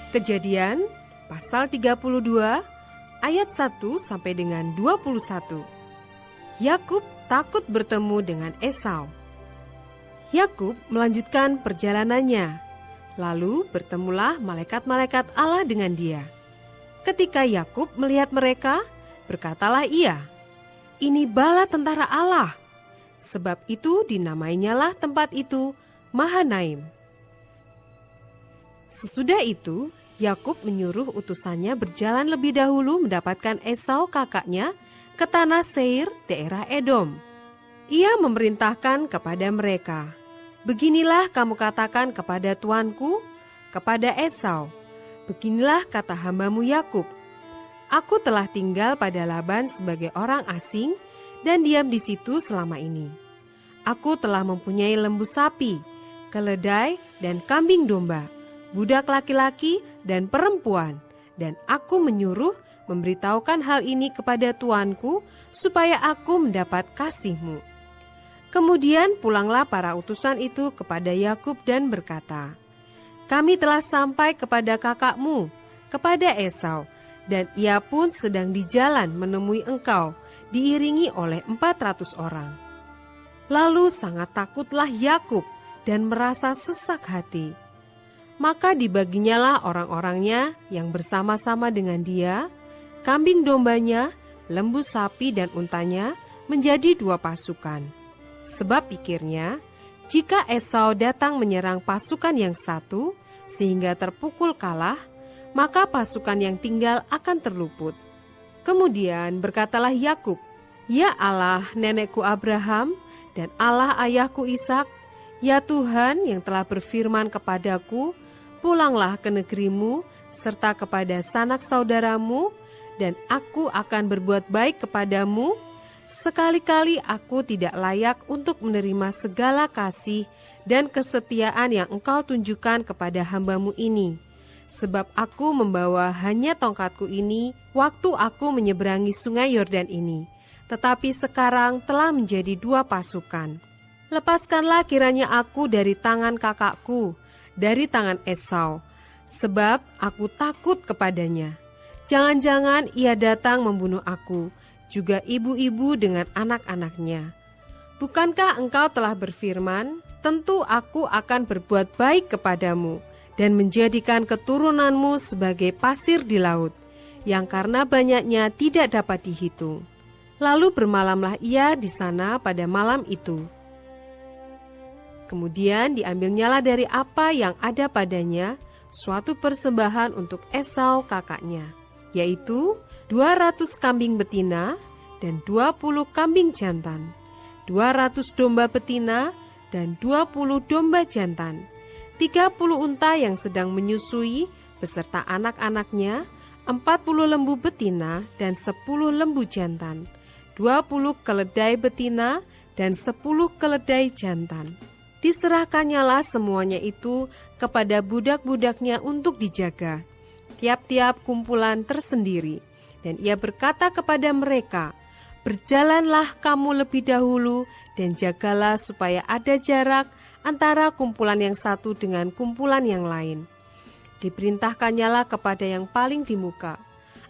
Kejadian pasal 32 ayat 1 sampai dengan 21. Yakub takut bertemu dengan Esau. Yakub melanjutkan perjalanannya. Lalu bertemulah malaikat-malaikat Allah dengan dia. Ketika Yakub melihat mereka, berkatalah ia, "Ini bala tentara Allah." Sebab itu dinamainyalah tempat itu Mahanaim. Sesudah itu, Yakub menyuruh utusannya berjalan lebih dahulu mendapatkan Esau kakaknya ke tanah Seir, daerah Edom. Ia memerintahkan kepada mereka, "Beginilah kamu katakan kepada tuanku, kepada Esau, beginilah kata hambamu Yakub, aku telah tinggal pada Laban sebagai orang asing dan diam di situ selama ini. Aku telah mempunyai lembu sapi, keledai dan kambing domba, budak laki-laki dan perempuan, dan aku menyuruh memberitahukan hal ini kepada tuanku supaya aku mendapat kasihmu." Kemudian pulanglah para utusan itu kepada Yakub dan berkata, "Kami telah sampai kepada kakakmu, kepada Esau, dan ia pun sedang di jalan menemui engkau, diiringi oleh 400 orang. Lalu sangat takutlah Yakub dan merasa sesak hati. Maka dibaginyalah orang-orangnya yang bersama-sama dengan dia, kambing dombanya, lembu sapi dan untanya menjadi 2 pasukan. Sebab pikirnya, jika Esau datang menyerang pasukan yang satu sehingga terpukul kalah, maka pasukan yang tinggal akan terluput. Kemudian berkatalah Yakub, 'Ya Allah nenekku Abraham dan Allah ayahku Ishak, ya Tuhan yang telah berfirman kepadaku, pulanglah ke negerimu serta kepada sanak saudaramu, dan aku akan berbuat baik kepadamu. Sekali-kali aku tidak layak untuk menerima segala kasih dan kesetiaan yang engkau tunjukkan kepada hambamu ini. Sebab aku membawa hanya tongkatku ini waktu aku menyeberangi sungai Yordan ini. Tetapi sekarang telah menjadi 2 pasukan. Lepaskanlah kiranya aku dari tangan kakakku, dari tangan Esau, sebab aku takut kepadanya. Jangan-jangan ia datang membunuh aku, juga ibu-ibu dengan anak-anaknya. Bukankah engkau telah berfirman, tentu aku akan berbuat baik kepadamu dan menjadikan keturunanmu sebagai pasir di laut, yang karena banyaknya tidak dapat dihitung." Lalu bermalamlah ia di sana pada malam itu. Kemudian diambilnyalah dari apa yang ada padanya suatu persembahan untuk Esau kakaknya, yaitu 200 kambing betina dan 20 kambing jantan, 200 domba betina dan 20 domba jantan, 30 unta yang sedang menyusui beserta anak-anaknya, 40 lembu betina dan 10 lembu jantan, 20 keledai betina dan 10 keledai jantan. Diserahkannyalah semuanya itu kepada budak-budaknya untuk dijaga, tiap-tiap kumpulan tersendiri. Dan ia berkata kepada mereka, "Berjalanlah kamu lebih dahulu dan jagalah supaya ada jarak antara kumpulan yang satu dengan kumpulan yang lain." Diperintahkannyalah kepada yang paling di muka,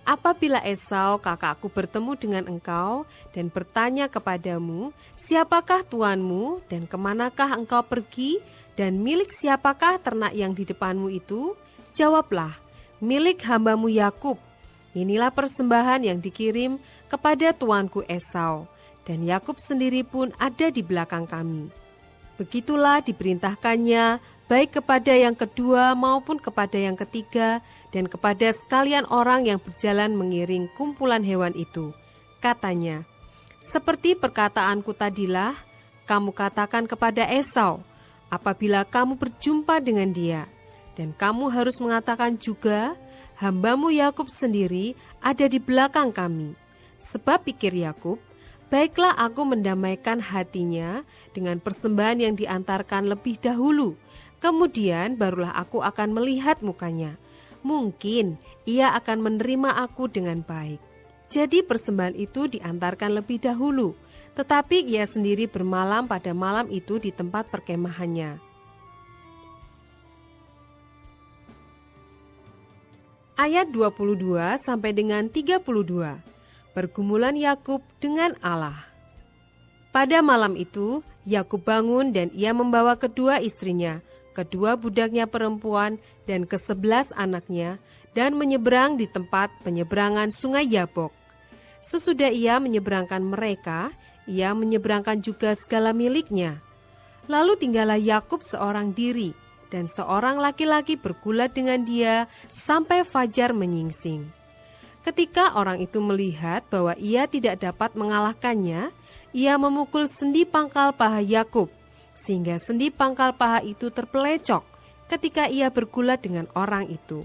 "Apabila Esau kakakku bertemu dengan engkau dan bertanya kepadamu, siapakah tuanmu dan kemanakah engkau pergi dan milik siapakah ternak yang di depanmu itu? Jawablah, milik hambamu Yakub. Inilah persembahan yang dikirim kepada tuanku Esau, dan Yakub sendiri pun ada di belakang kami." Begitulah diperintahkannya baik kepada yang kedua maupun kepada yang ketiga, dan kepada sekalian orang yang berjalan mengiring kumpulan hewan itu. Katanya, "Seperti perkataanku tadilah, kamu katakan kepada Esau, apabila kamu berjumpa dengan dia, dan kamu harus mengatakan juga, hambamu Yakub sendiri ada di belakang kami." Sebab pikir Yakub, "Baiklah aku mendamaikan hatinya dengan persembahan yang diantarkan lebih dahulu, kemudian barulah aku akan melihat mukanya. Mungkin ia akan menerima aku dengan baik." Jadi persembahan itu diantarkan lebih dahulu, tetapi ia sendiri bermalam pada malam itu di tempat perkemahannya. Ayat 22 sampai dengan 32. Pergumulan Yakub dengan Allah. Pada malam itu, Yakub bangun dan ia membawa kedua istrinya, kedua budaknya perempuan dan ke-11 anaknya, dan menyeberang di tempat penyeberangan sungai Yabok. Sesudah ia menyeberangkan mereka, ia menyeberangkan juga segala miliknya. Lalu tinggallah Yakub seorang diri, dan seorang laki-laki bergulat dengan dia sampai fajar menyingsing. Ketika orang itu melihat bahwa ia tidak dapat mengalahkannya, ia memukul sendi pangkal paha Yakub, sehingga sendi pangkal paha itu terpelecok ketika ia bergulat dengan orang itu.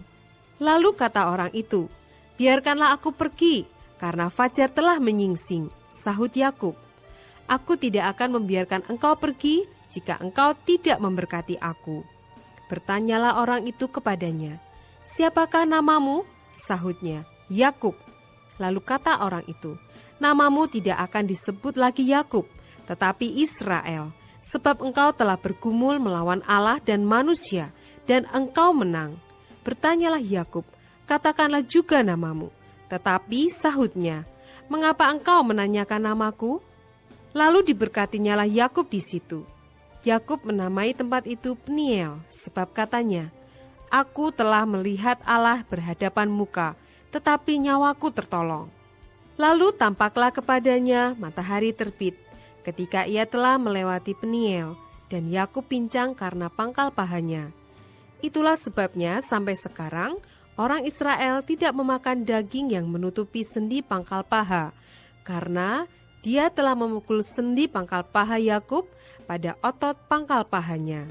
Lalu kata orang itu, "Biarkanlah aku pergi, karena fajar telah menyingsing," sahut Yakub. "Aku tidak akan membiarkan engkau pergi jika engkau tidak memberkati aku." Bertanyalah orang itu kepadanya, "Siapakah namamu?" Sahutnya, "Yakub." Lalu kata orang itu, "Namamu tidak akan disebut lagi Yakub, tetapi Israel, sebab engkau telah bergumul melawan Allah dan manusia, dan engkau menang." Bertanyalah Yakub, "Katakanlah juga namamu." Tetapi sahutnya, "Mengapa engkau menanyakan namaku?" Lalu diberkatinyalah Yakub di situ. Yakub menamai tempat itu Peniel, sebab katanya, "Aku telah melihat Allah berhadapan muka, tetapi nyawaku tertolong." Lalu tampaklah kepadanya matahari terbit, ketika ia telah melewati Peniel, dan Yakub pincang karena pangkal pahanya. Itulah sebabnya sampai sekarang orang Israel tidak memakan daging yang menutupi sendi pangkal paha, karena dia telah memukul sendi pangkal paha Yakub pada otot pangkal pahanya.